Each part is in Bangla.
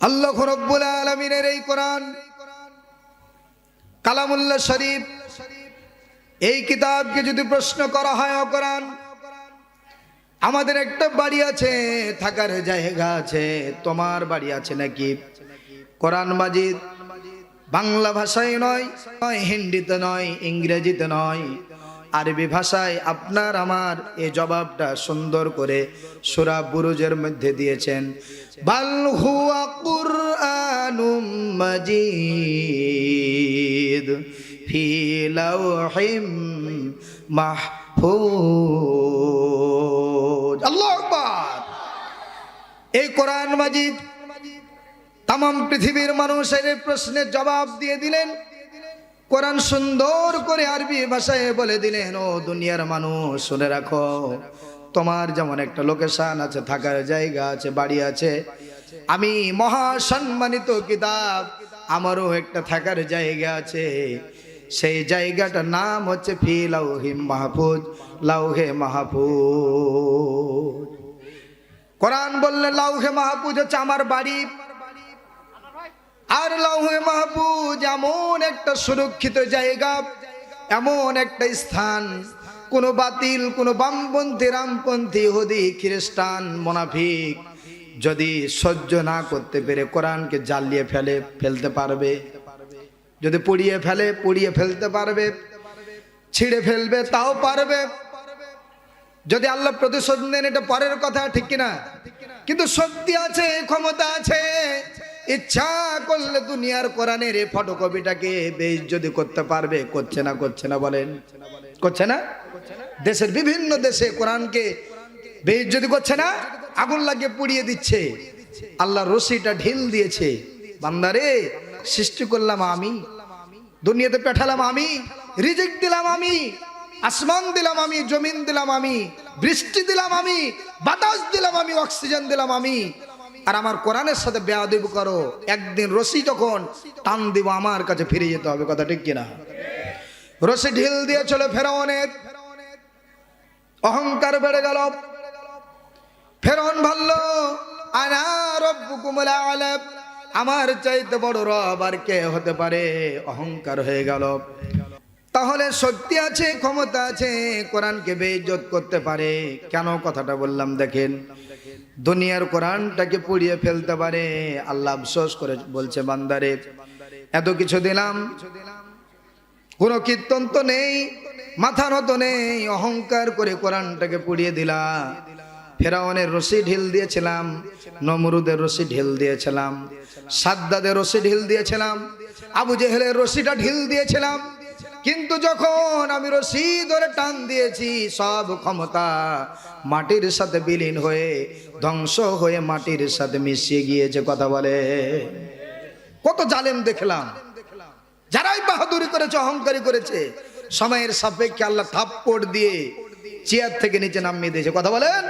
আল্লাহ রাব্বুল আলামিনের এই কোরআন কালামুল্লাহ শরীফ, এই কিতাবকে যদি প্রশ্ন করা হয়, ও কোরআন, আমাদের একটা বাড়ি আছে, থাকার জায়গা আছে, তোমার বাড়ি আছে নাকি? কোরআন মাজিদ বাংলা ভাষায় নয়, হিন্দিতে নয়, ইংরেজিতে নয়, আরবি ভাষায় আপনার আমার এই জবাবটা সুন্দর করে সূরা বুরুজের মধ্যে দিয়েছেন। বাল হুয়া কুরআনুম মাজিদ ফি লাওহিম মাহফুজ। আল্লাহু আকবার। এই কোরআন মাজিদ তামাম পৃথিবীর মানুষের প্রশ্নের জবাব দিয়ে দিলেন। কোরআন সুন্দর করে আরবি ভাষায় বলে দিলেন, ও দুনিয়ার মানুষ শুনে রাখো, তোমার যেমন একটা লোকেশন আছে, থাকার জায়গা আছে, বাড়ি আছে, আমি মহাসম্মানিত কিতাব, আমারও একটা থাকার জায়গা আছে। সেই জায়গাটার নাম হচ্ছে ফি লাওহিম মাহফুজ, লাউহে মাহফুজ। কোরআন বললেন লাউহে মাহফুজ হচ্ছে আমার বাড়ি, আর লাউহে মাহফুজ এমন একটা সুরক্ষিত জায়গা, এমন একটা স্থান, কোন বাতিল, কোন বামপন্থী, রামপন্থী, ইহুদি, খ্রিস্টান, মুনাফিক যদি সহ্য না করতে পেরে কোরআনকে জ্বালিয়ে ফেলতে পারবে, যদি পুড়িয়ে ফেলতে পারবে, ছিঁড়ে ফেলবে, তাও পারবে। যদি আল্লাহ প্রতিশোধ নেন, এটা পরের কথা, ঠিক কিনা? কিন্তু শক্তি আছে, ক্ষমতা আছে, ইচ্ছা করলে দুনিয়ার কোরআনের এই ফটোকপিটাকে বেইজ্জতি করতে পারবে। করছে না বলেন? করছে না? দেশের বিভিন্ন দেশে কোরআনকে বেইজ্জতি করছে না, আগুন লাগিয়ে পুড়িয়ে দিচ্ছে। আল্লাহ রশিটা ঢিল দিয়েছে, বান্দারে সৃষ্টি করলাম আমি, দুনিয়াতে পাঠালাম আমি, রিজিক দিলাম আমি, আসমান দিলাম আমি, জমিন দিলাম আমি, বৃষ্টি দিলাম আমি, বাতাস দিলাম আমি, অক্সিজেন দিলাম আমি, আর আমার কোরআনের সাথে বেয়াদবি করো, একদিন রশি যখন টান দিব আমার কাছে ফিরে যেতে হবে। কথা ঠিক কিনা? রশি ঢিল দিয়েছিল ফেরাউনের, অহংকার বেড়ে গেল। ফেরাউন ভাবল আনা রব্বুকুমুল আ'লা, আমার চাইতে বড় রব আর কে হতে পারে? অহংকার হয়ে গেল। তাহলে শক্তি আছে, ক্ষমতা আছে, কোরআনকে বেইজ্জত করতে পারে কেন? কথাটা বললাম দেখেন, দুনিয়ার কোরআনটাকে পুড়িয়ে ফেলতে পারে। আল্লাহ আফসোস করে বলছে, বান্দারে এত কিছু দিলাম, কোনো কীর্তন তো নেই, মাথা নত নেই, অহংকার করে কোরআনটাকে পুড়িয়ে দিলা। ফেরাউনের রশি ঢিল দিয়েছিলাম, নমরুদের রশি ঢিল দিয়েছিলাম, সাদ্দাদের রশি ঢিল দিয়েছিলাম, আবু জেহেলের রশিটা ঢিল দিয়েছিলাম, কিন্তু যখন আমি রশি ধরে টান দিয়েছি, সব ক্ষমতা মাটির সাথে বিলীন হয়ে, ধ্বংস হয়ে মাটির সাথে মিশিয়ে গিয়েছে। কথা বলে? কত জালেম দেখলাম, যারাই বাহাদুরি করেছে, অহংকারী করেছে, সময়ের সাপেক্ষে আল্লাহ থাপ্পড় দিয়ে চেয়ার থেকে নিচে নামিয়ে দিয়েছে। কথা বলেন?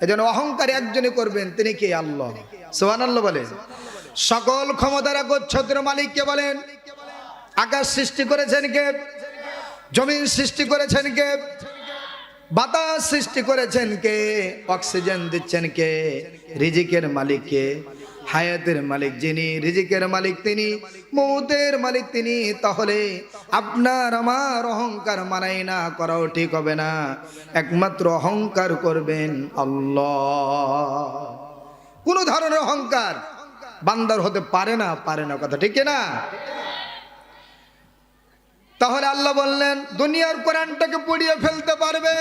এজন্য অহংকারী একজনই করবেন, তিনি কে? আল্লাহ। সুবহানাল্লাহ বলেন। সকল ক্ষমতার একচ্ছত্র মালিক কে বলেন? আকাশ সৃষ্টি করেছেন কে? জমিন সৃষ্টি করেছেন কে? বাতাস সৃষ্টি করেছেন কে? অক্সিজেন দিচ্ছেন কে? রিজিকের মালিক কে? হায়াতের মালিক যিনি, রিজিকের মালিক তিনি, মৌতের মালিক তিনি। তাহলে আপনার আমার অহংকার মানাই না, করাও ঠিক হবে না। একমাত্র অহংকার করবেন আল্লাহ। কোন ধরনের অহংকার বান্দার হতে পারে না, কথা ঠিক না? তাহলে আল্লাহ বললেন দুনিয়ার কোরআনটাকে পুড়িয়ে ফেলতে পারবে,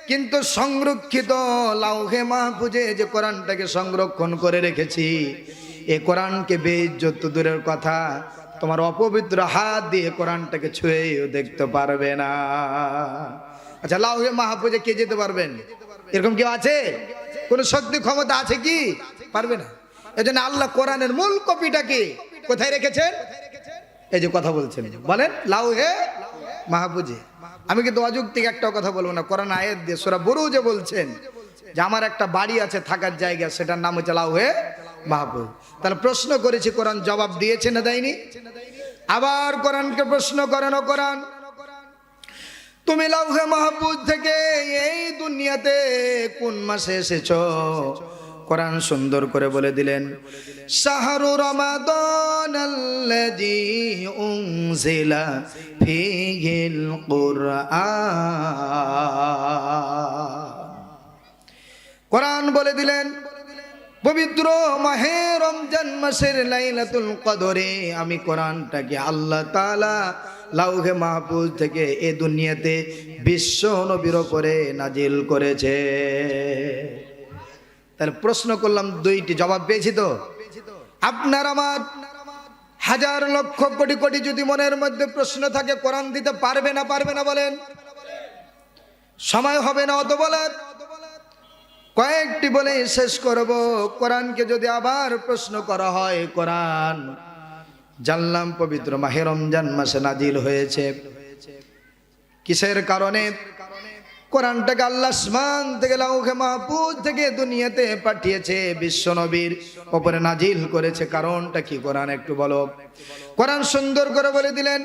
কিন্তু সংরক্ষিত লাউহে মাহফুজে যে কোরআনটাকে সংরক্ষণ করে রেখেছি, এই কোরআনকে বেইজ্জত দূরের কথা, তোমার অপবিত্র হাত দিয়ে কোরআনটাকে ছুঁয়েও দেখতে পারবে না। আচ্ছা, লাউহে মাহফুজে কে যেতে পারবেন? এরকম কেউ আছে? কোন শক্তি ক্ষমতা আছে কি? পারবে না। এজন্য আল্লাহ কোরআনের মূল কপিটাকে কোথায় রেখেছেন? এই যে কথা বলছেন, বলেন লাউহে মাহফুজে। আমি কিন্তু অযৌক্তিক একটা কথা বলবো না, কোরআন আয়াত দিয়ে সূরা বুরুজে বলছেন যে আমার একটা বাড়ি আছে, থাকার জায়গা, সেটার নাম হচ্ছে লাউহে মাহফুজ। তাহলে প্রশ্ন করেছি, কোরআন জবাব দিয়েছে না দেয়নি? আবার কোরআনকে প্রশ্ন করেন, ও কোরআন, তুমি লাউহে মাহফুজ থেকে এই দুনিয়াতে কোন মাসে এসেছো? কোরআন সুন্দর করে বলে দিলেন, শাহরু রমাদানাল্লাযী উনজিলা ফীহিল কুরআন। কোরআন বলে দিলেন, পবিত্র মাহে রমজান মাসের লাইলাতুল কদরে আমি কোরআনটাকে আল্লাহ তাআলা লাউহে মাহফুজ থেকে এ দুনিয়াতে বিশ্ব নবীর উপরে নাজিল করেছে। তাহলে প্রশ্ন করলাম, দুইটি জবাব পেয়েছি তো। আপনার আমার হাজার লক্ষ কোটি কোটি যদি মনের মধ্যে প্রশ্ন থাকে, কোরআন দিতে পারবে না পারবে না বলেন? সময় হবে না অত বলার, কয়েকটি বলে শেষ করব। কোরআনকে যদি আবার প্রশ্ন করা হয়, কোরআন জানলাম পবিত্র মাহে রমজান মাসে নাজিল হয়েছে। কিসের কারণে? কোরআনটাকে আল্লাহ আসমান থেকে লাউহে মাহফুজ থেকে দুনিয়াতে পাঠিয়েছে, বিশ্ব নবীর উপরে নাজিল করেছে। কারণটা কি কোরআন একটু বলো। কোরআন সুন্দর করে বলে দিলেন,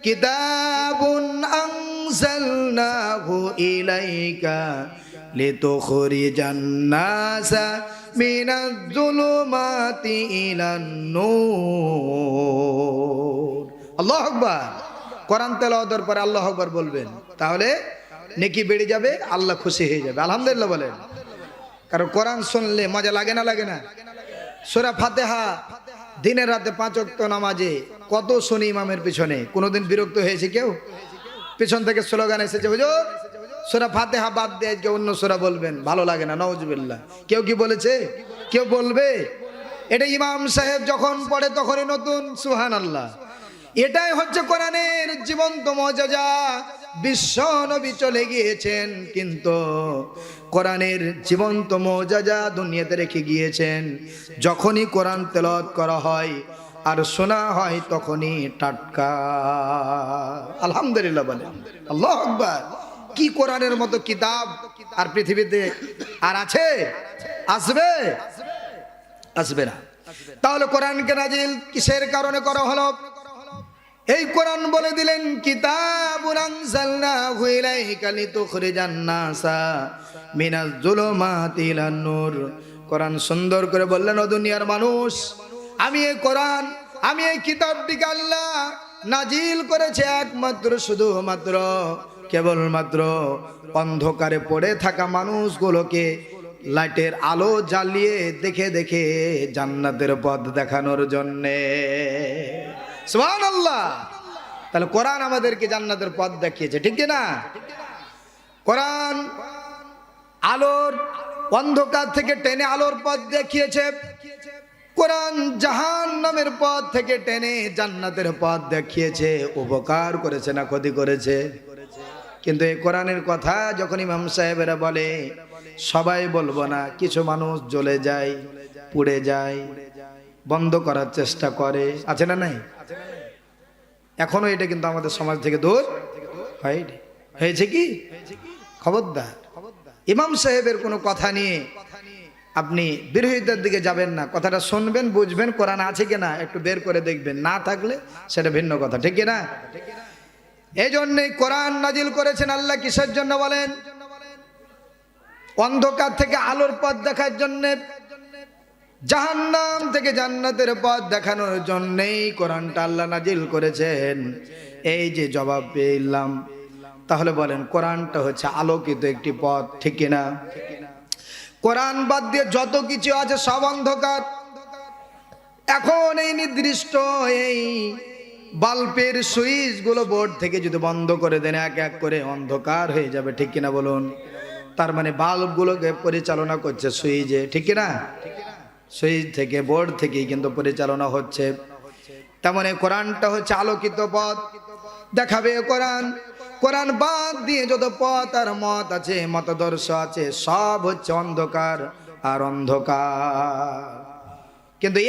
কিতাবুন আনজালনাহু ইলাইকা লিতুখরিজান নাসা মিনাজ যুলুমাতি ইলান নূর। আল্লাহু আকবার। কোরআন তেলাওয়াতের পরে আল্লাহু আকবার বলবেন, তাহলে নেকি বেড়ে যাবে, আল্লাহ খুশি হয়ে যাবে। আলহামদুলিল্লাহ বলেন। কারণ কোরআন শুনলে মজা লাগে না লাগে না? সূরা ফাতিহা দিনের রাতে 5 ওয়াক্ত নামাজে কত শুনি ইমামের পিছনে, কোনোদিন বিরক্ত হয়েছে কেউ? পিছন থেকে স্লোগান এসেছে, হুজুর সূরা ফাতিহা বাদ দিয়ে আজকে অন্য সূরা বলবেন, ভালো লাগে না। নাউজুবিল্লাহ। কেউ কি বলেছে? কেউ বলবে? এটা ইমাম সাহেব যখন পড়ে তখনই নতুন। সুবহানাল্লাহ। এটাই হচ্ছে কোরআনের জীবন্ত মুজিজা। বিশ্ব নবী চলে গিয়েছেন, কিন্তু কোরআনের জীবন্ত মুজিজা দুনিয়াতে রেখে গিয়েছেন। যখনই কোরআন তেলাওয়াত করা হয় আর শোনা হয়, তখনই টাটকা। আলহামদুলিল্লাহ বলেন। আল্লাহু আকবার। কি কোরআনের মতো কিতাব আর পৃথিবীতে আর আছে? আসবে? আসবে না। তাহলে কোরআনকে নাজিল কিসের কারণে করা হলো? এই কোরআন বলে দিলেন, কিতাবুন আনজালনাহু ইলাইকা লিতুখরিজান নাসা মিনাজ যুলুমাতি ইলান নূর। কোরআন সুন্দর করে বললেন, ও দুনিয়ার মানুষ, আমি এই কোরআন, আমি এই কিতাবটিকে আল্লাহ নাজিল করেছে একমাত্র শুধুমাত্র কেবলমাত্র অন্ধকারে পড়ে থাকা মানুষগুলোকে লাইটের আলো জ্বালিয়ে দেখে দেখে জান্নাতের পথ দেখানোর জন্যে। সুবহানাল্লাহ। তাহলে কোরআন আমাদেরকে জান্নাতের পথ দেখিয়েছে, ঠিক না? কোরআন আলোর অন্ধকার থেকে টেনে আলোর পথ দেখিয়েছে। কোরআন জাহান্নামের পথ থেকে টেনে জান্নাতের পথ দেখিয়েছে। উপকার করেছে না ক্ষতি করেছে? কিন্তু এই কোরআনের কথা যখন ইমাম সাহেবেরা বলে, সবাই বলবো না, কিছু মানুষ জ্বলে যায়, পুড়ে যায়, বন্ধ করার চেষ্টা করে, আছে না নাই? এখনো এটা কিন্তু আমাদের সমাজ থেকে দূর হয়নি। হয়েছে কি? খবরদার ইমাম সাহেবের কোনো কথা নিয়ে আপনি বিরোধিতার দিকে যাবেন না। কথাটা শুনবেন, বুঝবেন, কোরআন আছে কিনা একটু বের করে দেখবেন, না থাকলে সেটা ভিন্ন কথা, ঠিক না? এই জন্যই কোরআন নাজিল করেছেন আল্লাহ। কিসের জন্য বলেন? অন্ধকার থেকে আলোর পথ দেখার জন্য, জাহান্নাম থেকে জান্নাতের পথ দেখানোর জন্যই কোরআনটা আল্লাহ নাজিল করেছেন। এই যে জবাব পেলাম, তাহলে বলেন কোরআনটা হচ্ছে আলোকিত একটি পথ, ঠিক কিনা? কোরআন বাদ দিয়ে যত কিছু আছে সব অন্ধকার। এখন এই নির্দিষ্ট এই বাল্বের সুইচ গুলো বোর্ড থেকে যদি বন্ধ করে দেন, এক এক করে অন্ধকার হয়ে যাবে, ঠিক কিনা বলুন? তার মানে বাল্ব গুলোকে পরিচালনা করছে সুইচে, ঠিক কিনা? সুইচ থেকে, বোর্ড থেকেই কিন্তু পরিচালনা হচ্ছে। তেমন কোরআনটা হচ্ছে আলোকিত পথ দেখাবে কোরআন। কোরআন বাদ দিয়ে যত পথ আর মত আছে, মতাদর্শ আছে, সব হচ্ছে অন্ধকার আর অন্ধকার। কিন্তু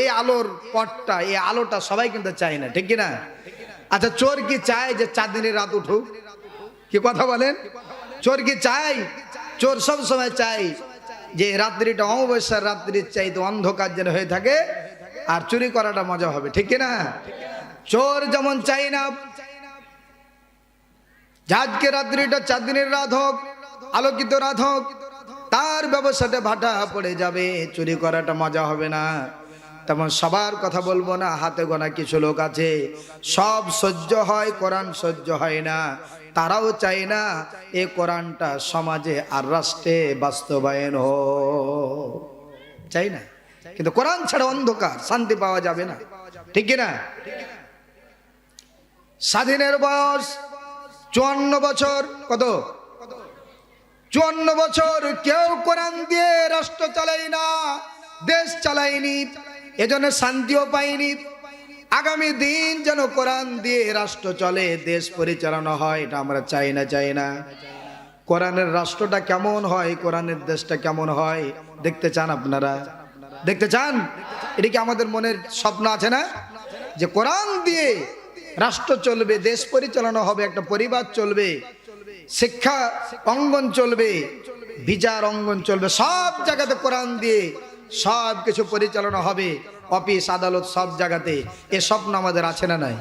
এই আলোর পথটা, এই আলোটা সবাই কিন্তু চায় না, ঠিক কিনা? আচ্ছা, চোর কি চায় যে চাঁদনির রাত উঠুক? কি কথা বলেন? চোর কি চায়? চোর সব সময় চায় যে রাত্রিটা অমাবস্যার রাত্রির চাইতে অন্ধকার যেন হয়ে থাকে, আর চুরি করাটা মজা হবে, ঠিক কিনা? চোর যেমন চাই না আজকে রাত্রিটা চাঁদনির রাত হোক, আলোকিত রাত হোক, তার ব্যবসাটা ভাটা পড়ে যাবে, চুরি করাটা মজা হবে না। তেমন সবার কথা বলবো না, হাতে গোনা কিছু লোক আছে সব সহ্য হয়, কোরআন সহ্য হয় না। তারাও চায় না এই কোরআনটা সমাজে আর রাষ্ট্রে বাস্তবায়ন হোক, চাই না। কিন্তু কোরআন ছাড়া অন্ধকার, শান্তি পাওয়া যাবে না, ঠিক কিনা? স্বাধীনের বয়স 54 বছর। কত? 54 বছর কেউ কোরআন দিয়ে রাষ্ট্র চালাই না, দেশ চালায়নি, এজন্য শান্তিও পাইনি। আগামী দিন যেন কোরআন দিয়ে রাষ্ট্র চলে, দেশ পরিচালনা হয়, এটা আমরা চাই না, চাই না। কোরআনের রাষ্ট্রটা কেমন হয়, কোরআনের দেশটা কেমন হয় দেখতে চান আপনারা? দেখতে চান? এটা কি আমাদের মনের স্বপ্ন আছে না, যে কোরআন দিয়ে রাষ্ট্র চলবে, দেশ পরিচালনা হবে, একটা পরিবার চলবে, শিক্ষা অঙ্গন চলবে, বিচার অঙ্গন চলবে, সব জায়গাতে কোরআন দিয়ে সব কিছু পরিচালনা হবে, অফিস আদালত সব জায়গাতে। এই স্বপ্ন আমাদের আছে না নাই?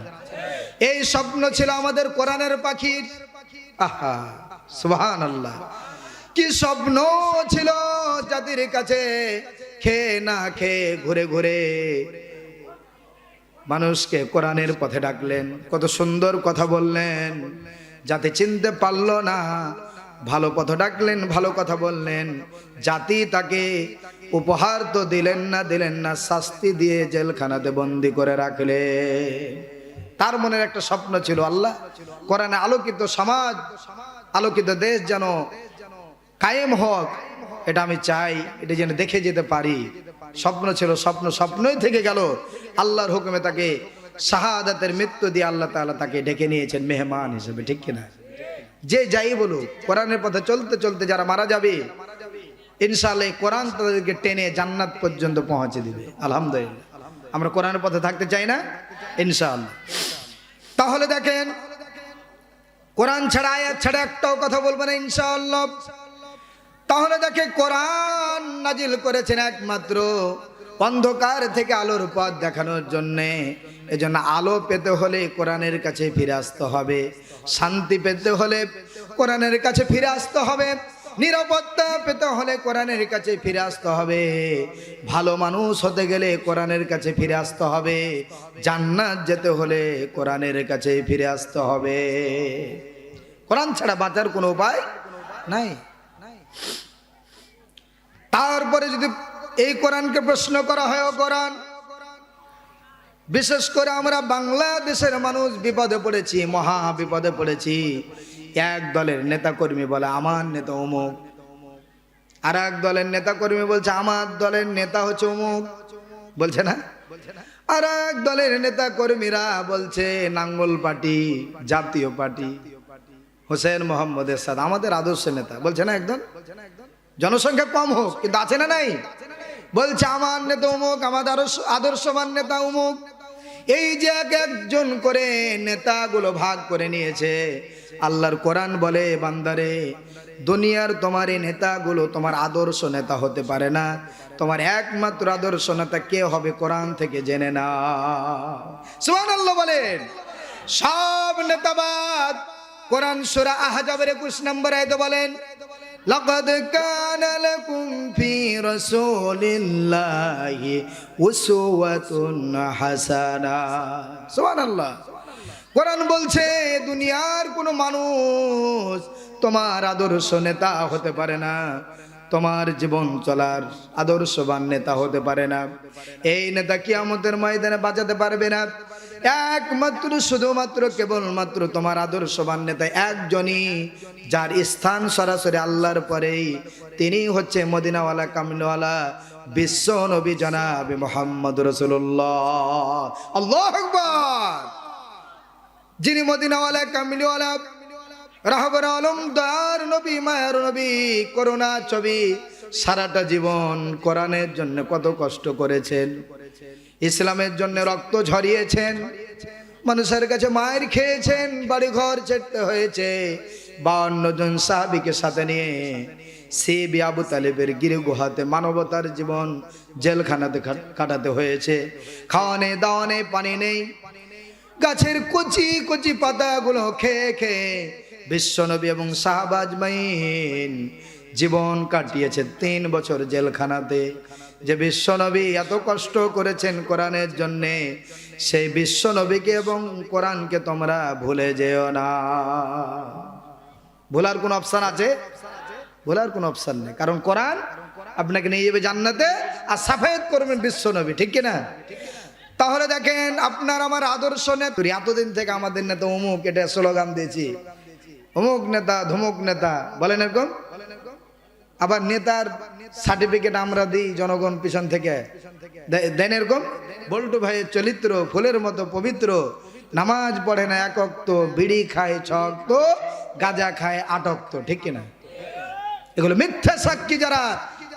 এই স্বপ্ন ছিল আমাদের কোরআনের পাখির। আহা, সুবহানাল্লাহ, কি স্বপ্ন ছিল জাতির কাছে। খেয়ে না খেয়ে ঘুরে ঘুরে মানুষকে কোরআনের পথে ডাকলেন, কত সুন্দর কথা বললেন, যাতে চিনতে পারলো না, ভালো পথ ডাকলেন, ভালো কথা বললেন। জাতি তাকে উপহার তো দিলেন না, শাস্তি দিয়ে জেলখানাতে বন্দি করে রাখলে। তার মনের একটা স্বপ্ন ছিল, আল্লাহ কোরআনে আলোকিত সমাজ, আলোকিত দেশ যেন কায়েম হোক, এটা আমি চাই, এটা যেন দেখে যেতে পারি। স্বপ্ন ছিল, স্বপ্নই থেকে গেল। আল্লাহর হুকুমে তাকে শাহাদাতের মৃত্যু দিয়ে আল্লাহ তাআলা তাকে ডেকে নিয়েছেন মেহমান হিসেবে, ঠিক কিনা? যে যাই বলুক, কোরআনের পথে চলতে চলতে যারা মারা যাবে, ইনশাআল্লাহ কোরআন তাদেরকে টেনে জান্নাত পর্যন্ত পৌঁছে দিবে। আলহামদুলিল্লাহ, আমরা কোরআনের পথে থাকতে চাই না? ইনশাআল্লাহ। তাহলে দেখেন, কোরআন ছাড়া, আয়াত ছাড়া একটাও কথা বলবো না ইনশাআল্লাহ। তাহলে দেখে, কোরআন নাজিল করেছেন একমাত্র অন্ধকার থেকে আলোর পথ দেখানোর জন্যে। এজন্য আলো পেতে হলে কোরআনের কাছে ফিরে আসতে হবে, শান্তি পেতে হলে কোরআনের কাছে ফিরে আসতে হবে, নিরাপত্তা পেতে হলে কোরআনের কাছে ফিরে আসতে হবে, ভালো মানুষ হতে গেলে কোরআনের কাছে ফিরে আসতে হবে, জান্নাত যেতে হলে কোরআনের কাছে ফিরে আসতে হবে। কোরআন ছাড়া বাঁচার কোনো উপায় নাই। তারপরে যদি এই কোরআনকে প্রশ্ন করা হয়, কোরআন, বিশেষ করে আমরা বাংলাদেশের মানুষ বিপদে পড়েছি, মহা বিপদে পড়েছি। এক দলের নেতাকর্মী বলে আমার নেতা অমুক, আর এক দলের নেতাকর্মী বলছে আমার দলের নেতা হচ্ছে অমুক, বলছে না? আর এক দলের নেতা কর্মীরা বলছে নাঙ্গল পার্টি, জাতীয় পার্টি, হোসেন মোহাম্মদ এরশাদ আমাদের আদর্শ নেতা, বলছে না? একদম জনসংখ্যা কম হোক, কিন্তু আছে না নাই? বলছে আমার নেতা অমুক, আমাদের আদর্শবান নেতা অমুক। এই যে একজন করে নেতাগুলো ভাগ করে নিয়েছে। আল্লাহর কোরআন বলে, বান্দারে, দুনিয়ার তোমার এই নেতাগুলো তোমার আদর্শ নেতা হতে পারে না। তোমার একমাত্র আদর্শ নেতা কে হবে, কোরআন থেকে জেনে নাও। সুবহানাল্লাহ বলেন। সব নেতাবাদ। কোরআন সূরা আহজাবের 21 নম্বর আয়াতে বলেন, লাকাদ কানা লাকুম ফি রাসূলিল্লাহি উসওয়াতুন হাসানা। সুবহানাল্লাহ। কোরআন বলছে দুনিয়ার কোনো মানুষ তোমার আদর্শ নেতা হতে পারে না, তোমার জীবন চলার আদর্শবান নেতা হতে পারে না। এই নেতা কিয়ামতের ময়দানে বাঁচাতে পারবে না। একমাত্র, শুধুমাত্র, কেবলমাত্র তোমার আদর্শবান নেতা একজনই, যার স্থান সরাসরি আল্লাহর পরেই, তিনি হচ্ছে মদিনাওয়ালা কামলিওয়ালা বিশ্ব নবী জনাব মুহাম্মদ রাসূলুল্লাহ। আল্লাহু আকবার। যিনি মদিনাওয়ালা কামলিওয়ালা রাহবার আলম দার নবী, মায়ার নবী, করুণা ছবি, সারাটা জীবন কোরআনের জন্য কত কষ্ট করেছেন, ইসলামের জন্য রক্ত ঝরিয়েছেন, মানুষের কাছে মায়ের খেয়েছেন, বাড়ি ঘর ছেড়তে হয়েছে। 52 জন সাহাবীকে সাথে নিয়ে সিবি আবু তালেবের গিরি গুহাতে মানবতার জীবন জেলখানাতে কাটাতে হয়েছে। খাওয়ানে দাওয়ানে পানি নেই, গাছের কচি কচি পাতাগুলো খেয়ে খেয়ে বিশ্বনবী এবং সাহাবা আজমাইন জীবন কাটিয়েছে 3 বছর জেলখানাতে। যে বিশ্বনবী এত কষ্ট করেছেন কোরআনের জন্যে, সেই বিশ্বনবীকে এবং কোরআনকে তোমরা ভুলে যেও না। ভোলার কোন অপশন আছে? ভোলার কোন অপশন নেই, কারণ কোরআন আপনাকে নিয়ে যাবে জান্নাতে, আর সাফায়াত করবেন বিশ্বনবী, ঠিক কিনা? তাহলে দেখেন, আপনার আমার আদর্শ নেতা, এতদিন থেকে আমাদের নেতা অমুক, এটা স্লোগান দিয়েছি, অমুক নেতা ধুমুক নেতা বলেন এরকম। আবার নেতার সার্টিফিকেট আমরা দিই জনগণ পিছন থেকে দেন এরকম। বল্টু ভাইয়ের চরিত্র ফুলের মতো পবিত্র, নামাজ পড়ে না 1 ওয়াক্ত, বিড়ি খায় 6 ওয়াক্ত, গাঁজা খায় 8 ওয়াক্ত, ঠিক কিনা? এগুলো মিথ্যা সাক্ষী যারা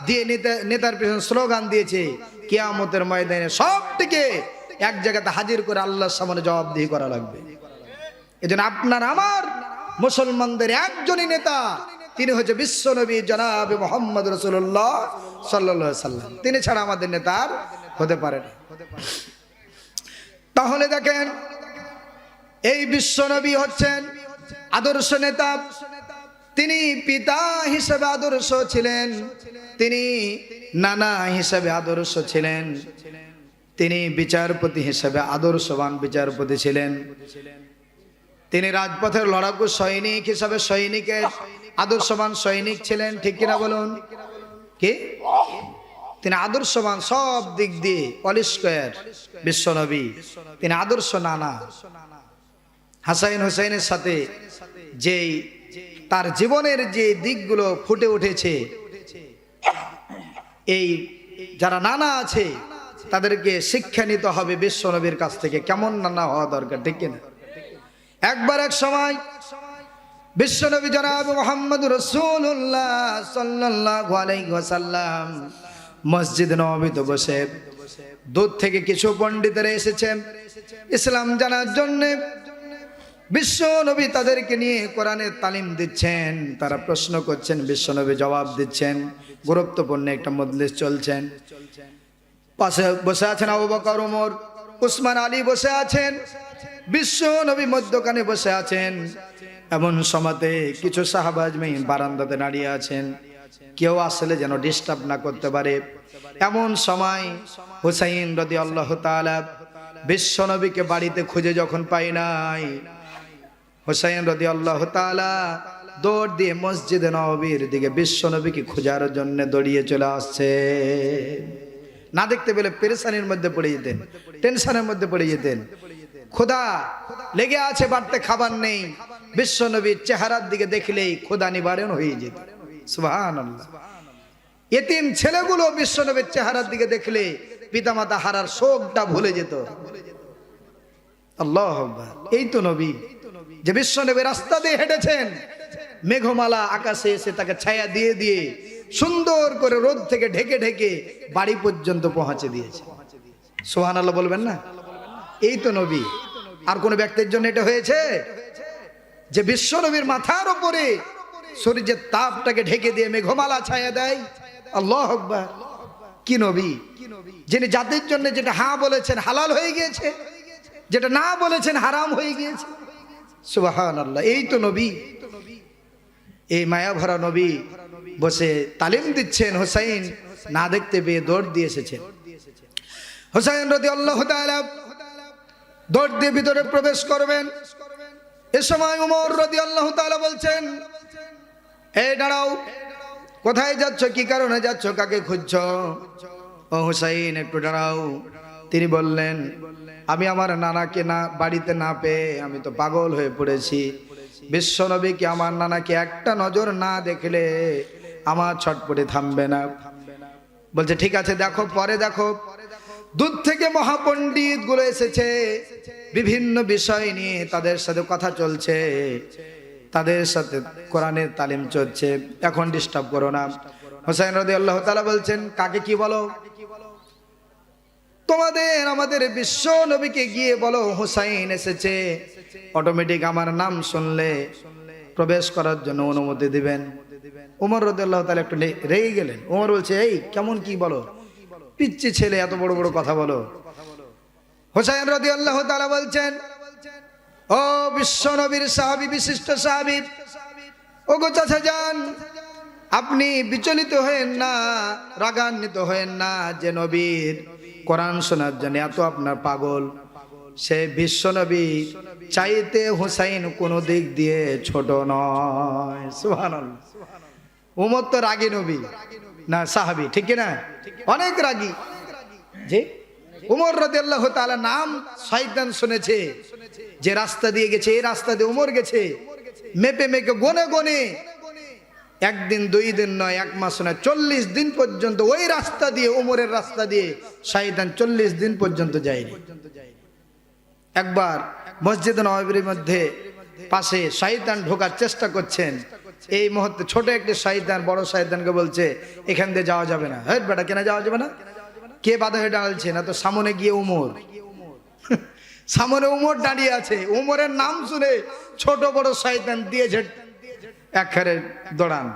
দিয়ে নেতার পিছনে স্লোগান দিয়েছে, কিয়ামতের ময়দানে সবটিকে এক জায়গাতে হাজির করে আল্লাহর সামনে জবাবদিহি করা লাগবে। এজন্য আপনার আমার মুসলমানদের একজনই নেতা, তিনি হচ্ছে বিশ্বনবী জনাব মুহাম্মদ রাসূলুল্লাহ সাল্লাল্লাহু আলাইহি সাল্লাম। তিনি ছাড়া আমাদের নেতা আর হতে পারে না। তাহলে দেখেন, এই বিশ্বনবী হচ্ছেন আদর্শ নেতা। তিনি পিতা হিসেবে আদর্শ ছিলেন, তিনি নানা হিসেবে আদর্শ ছিলেন, তিনি বিচারপতি হিসেবে আদর্শবান বিচারপতি ছিলেন, তিনি রাজপথের লড়াকু সৈনিক হিসেবে সৈনিকের আদর্শবান সৈনিক ছিলেন, ঠিক কিনা বলুন? কি তিনি আদর্শবান সব দিক দিয়ে, অল স্কয়ার বিশ্বনবী। তিনি আদর্শ নানা। হাসান হুসাইনের সাথে যেই তার জীবনের যে দিকগুলো ফুটে উঠেছে, এই যারা নানা আছে তাদেরকে শিক্ষা নিতে হবে বিশ্বনবীর কাছ থেকে, কেমন নানা হওয়া দরকার, ঠিক কিনা? একবার এক সময় বিশ্বনবী জনাব মুহাম্মদ রাসূলুল্লাহ সাল্লাল্লাহু আলাইহি ওয়াসাল্লাম মসজিদ নববীতে বসে, দূর থেকে কিছু পণ্ডিতেরা এসেছেন ইসলাম জানার জন্য। বিশ্বনবী তাদেরকে নিয়ে কোরআনের তালিম দিচ্ছেন, তারা প্রশ্ন করছেন, বিশ্বনবী জবাব দিচ্ছেন। গুরুত্বপূর্ণ একটা মজলিস চলছেন। পাশে বসে আছেন আবু বকর, ওমর, উসমান, আলী বসে আছেন, বিশ্বনবী মধ্যখানে বসে আছেন। এমন সময়তে কিছু সাহাবা আজমাইন বারান্দাতে দাঁড়িয়ে আছেন, কেউ আসলে যেন ডিস্টার্ব না করতে পারে। এমন সময় হুসাইন রাদিয়াল্লাহু তাআলা বিশ্বনবীকে বাড়িতে খুঁজে যখন পাই নাই, হুসাইন রাদিয়াল্লাহু তাআলা দৌড় দিয়ে মসজিদে নববীর দিকে বিশ্বনবীকে খোঁজার জন্য দৌড়িয়ে চলে আসছে। না দেখতে পেলে পেরেশানির মধ্যে পড়ে যেতেন, টেনশনের মধ্যে পড়ে যেতেন। ক্ষুধা লেগে আছে, বাড়তে খাবার নেই, বিশ্বনবীর চেহারার দিকে দেখলেই ক্ষুধা নিবারণ হয়ে যেত। সুবহানাল্লাহ। এতিম ছেলেগুলো বিশ্বনবীর চেহারার দিকে দেখলে পিতামাতা হারার শোকটা ভুলে যেত। আল্লাহু আকবার। এই তো নবী, যে বিশ্বনবী রাস্তা দিয়ে হেঁটেছেন, মেঘমালা আকাশে এসে তাকে ছায়া দিয়ে দিয়ে সুন্দর করে রোদ থেকে ঢেকে ঢেকে বাড়ি পর্যন্ত পৌঁছে দিয়েছে। সুবহানাল্লাহ বলবেন না? এই তো নবী। আর কোন ব্যক্তির জন্য এটা হয়েছে যে বিশ্বনবীর মাথার উপরে সূর্যের তাপটাকে ঢেকে দিয়ে মেঘমালা ছায়া দেয়? আল্লাহু আকবার। কি নবী, যিনি জাতির জন্য যেটা হ্যাঁ বলেছেন হালাল হয়ে গিয়েছে, যেটা না বলেছেন হারাম হয়ে গিয়েছে। সুবহানাল্লাহ। এই তো নবী। এই মায়া ভরা নবী বসে তালিম দিচ্ছেন। হুসাইন না দেখতে পেয়ে দৌড় দিয়ে এসেছেন। হুসাইন রাদিয়াল্লাহু তাআলা দৌড় দিয়ে ভিতরে প্রবেশ করবেন। এ সময় ওমর রাদিয়াল্লাহু তাআলা বলছেন, এই দাঁড়াও, কোথায় যাচ্ছ, কি কারণে যাচ্ছ, কাকে খুঁজছো? ও হুসাইন একটু দাঁড়াও। তিনি বললেন, আমি আমার নানাকে না বাড়িতে না পেয়ে আমি তো পাগল হয়ে পড়েছি। বিশ্বনবীকে আমার নানাকে একটা নজর না দেখলে আমার ছটপটে থামবে না। বলছে ঠিক আছে, দেখো, পরে দেখো। দূর থেকে মহাপণ্ডিত গুলো এসেছে, বিভিন্ন বিষয় নিয়ে তাদের সাথে কথা চলছে, তাদের সাথে কোরআনের তালিম চলছে, এখন ডিস্টার্ব করো না। হুসাইন রাদিয়াল্লাহু তাআলা বলছেন, কাকে কি বলো? তোমাদের আমাদের বিশ্ব নবীকে গিয়ে বলো হুসাইন এসেছে, অটোমেটিক আমার নাম শুনলে প্রবেশ করার জন্য অনুমতি দিবেন। ওমর রাদিয়াল্লাহু তাআলা একটু রেগে গেলেন। ওমর বলছে, এই কেমন কি বলো, পিচ্চি ছেলে, এত বড় বড় কথা বলো। হুসাইন রাদিয়াল্লাহু তাআলা বলছেন, ও বিশ্ব নবীর সাহাবী, বিশিষ্ট সাহাবী, ও গো চাচা যান, আপনি বিচলিত হয়েন না, রাগান্বিত হয়েন না যে নবীর কোরআন শোনার জন্য এত আপনার পাগল। সে বিশ্ব নবী চাইতে হুসাইন কোনো দিক দিয়ে ছোট নয়। সুবহানাল্লাহ। উমর তো রাগী নবী না সাহাবী, ঠিক না? অনেক রাগী। জি, উমর রাদিয়াল্লাহু তাআলা নাম শয়তান শুনেছে, যে রাস্তা দিয়ে গেছে এই রাস্তা দিয়ে উমর গেছে, মেপে মেপে গনে গনে, একদিন দুই দিন নয়, এক মাস নয়, 40 দিন পর্যন্ত ওই রাস্তা দিয়ে, উমরের রাস্তা দিয়ে শয়তান 40 দিন পর্যন্ত যায়নি। একবার মসজিদ নববীর মধ্যে পাশে শয়তান ঢোকার চেষ্টা করছেন, এই মুহূর্তে ছোট একটি শয়তান বড় শয়তানকে বলছে এখান দিয়ে যাওয়া যাবে না। হেট বেটা, কেন যাওয়া যাবে না? কে বাধা হয়ে দাঁড়াচ্ছে? না তো সামনে গিয়ে উমর, সামনে উমর দাঁড়িয়ে আছে, উমরের নাম শুনে ছোট বড় শয়তান দিয়েছে একখানে দৌড়ান,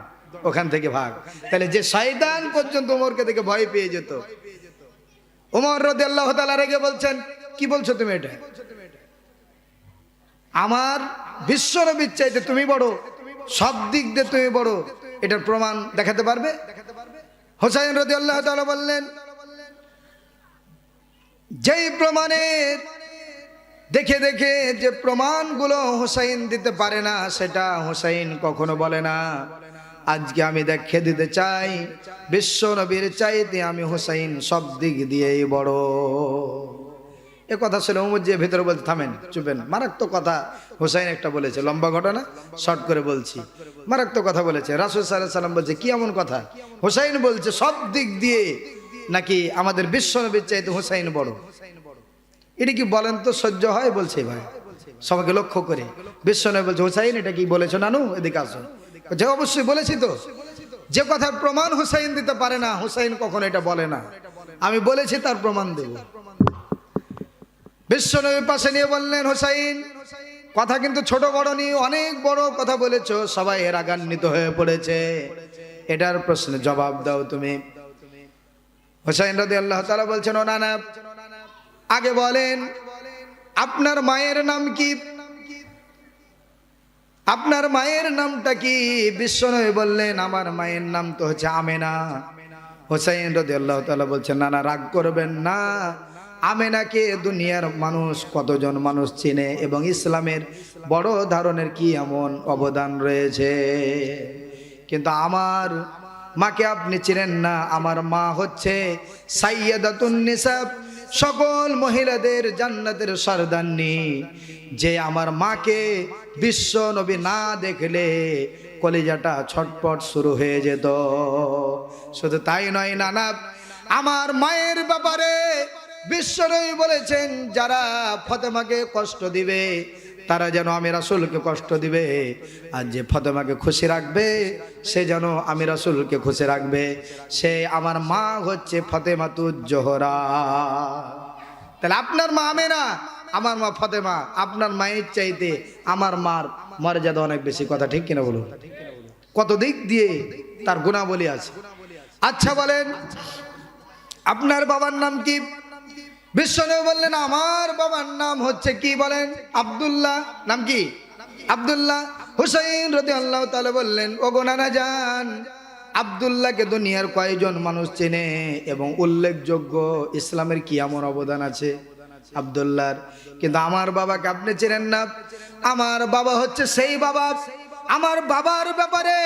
ওখান থেকে ভাগ। তাহলে যে শয়তান পর্যন্ত উমরকে দেখে ভয় পেয়ে যেত, উমর রাদিয়াল্লাহু তাআলা রেগে বলছেন কি বলছো তুমি? এটা আমার বিশ্ব নবীর চাইতে তুমি বড়, সব দিক দিয়ে তুমি বড়, এটার প্রমাণ দেখাতে পারবে? হুসাইন রাদিয়াল্লাহু তাআলা বললেন, যেই প্রমাণের দেখে দেখে যে প্রমাণগুলো হুসাইন দিতে পারে না, সেটা হুসাইন কখনো বলে না। আজকে আমি দেখিয়ে দিতে চাই, বিশ্ব নবীর চাইতে আমি হুসাইন সব দিক দিয়েই বড়। এ কথা শুনে উমর যে ভেতরে বলতে থামেন, চুপেন, মারাত্মক কথা হুসাইন একটা বলেছে, লম্বা ঘটনা শর্ট করে বলছি, মারাত্মক কথা বলেছে। রাসূল সাল্লাল্লাহু আলাইহি সাল্লাম বলছে কি এমন কথা? হুসাইন বলছে সব দিক দিয়ে নাকি আমাদের বিশ্ব নবীর চাইতে হুসাইন বড়। এটা কি বলেন তো সহ্য হয়? বলছে ভাই সবাইকে লক্ষ্য করে বিশ্ব নবী বলছে হুসাইন এটা কি বলেছো নানু, এদিকে আসো। যে অবশ্যই বলেছি তো, যে কথার প্রমাণ হুসাইন দিতে পারে না, হুসাইন কখনো এটা বলে না, আমি বলেছি তার প্রমাণ দেব। বিশ্ব নবীর পাশে নিয়ে বললেন হুসাইন কথা কিন্তু ছোট বড় নিয়ে অনেক বড় কথা বলেছো, সবাই রাগান্বিত হয়ে পড়েছে, এটার প্রশ্নে জবাব দাও তুমি। হুসাইন রাদিয়াল্লাহু তাআলা বলছেন ও নানা, আগে বলেন আপনার মায়ের নাম কি? আপনার মায়ের নামটা কি? বিশ্বনবী বললেন আমার মায়ের নাম তো হচ্ছে আমেনা। হুসাইন রাদিয়াল্লাহু তাআলা বলছেন না না, রাগ করবেন না, আমেনাকে দুনিয়ার মানুষ কতজন মানুষ চিনে এবং ইসলামের বড় ধরনের কি এমন অবদান রয়েছে, কিন্তু আমার মাকে আপনি চিনেন না। আমার মা হচ্ছে সাইয়্যিদাতুন নিসা, সকল মহিলাদের জান্নাতের সরদারনি। যে আমার মাকে বিশ্ব নবী না দেখলে কলিজাটা ছটপট শুরু হয়ে যেত। শুধু তাই নয় নানা, আমার মায়ের ব্যাপারে বিশ্ব নবী বলেছেন যারা ফাতেমাকে কষ্ট দিবে তারা যেন আমি রাসূলকে কষ্ট দিবে, আর যে ফাতেমাকে খুশি রাখবে সে যেন আমি রাসূলকে খুশি রাখবে। সে আমার মা হচ্ছে ফাতেমাতুজ জোহরা। তাহলে আপনার মা আমেনা, আমার মা ফাতেমা, আপনার মায়ের চাইতে আমার মার মর্যাদা অনেক বেশি। কথা ঠিক কিনা বলুন? কত দিক দিয়ে তার গুণাবলী আছে। আচ্ছা বলেন আপনার বাবার নাম কি? বিশ্বনবী বললেন আমার বাবার নাম হচ্ছে কি বলেন? আব্দুল্লাহ। নাম কি? আব্দুল্লাহ। হুসাইন রাদিয়াল্লাহু তাআলা বললেন ওগো নানা জান, আব্দুল্লাহকে দুনিয়ার কয়জন মানুষ চেনে এবং উল্লেখযোগ্য ইসলামের কি এমন অবদান আছে আব্দুল্লাহর, কিন্তু আমার বাবাকে আপনি চেনেন না। আমার বাবা হচ্ছে সেই বাবা, আমার বাবার ব্যাপারে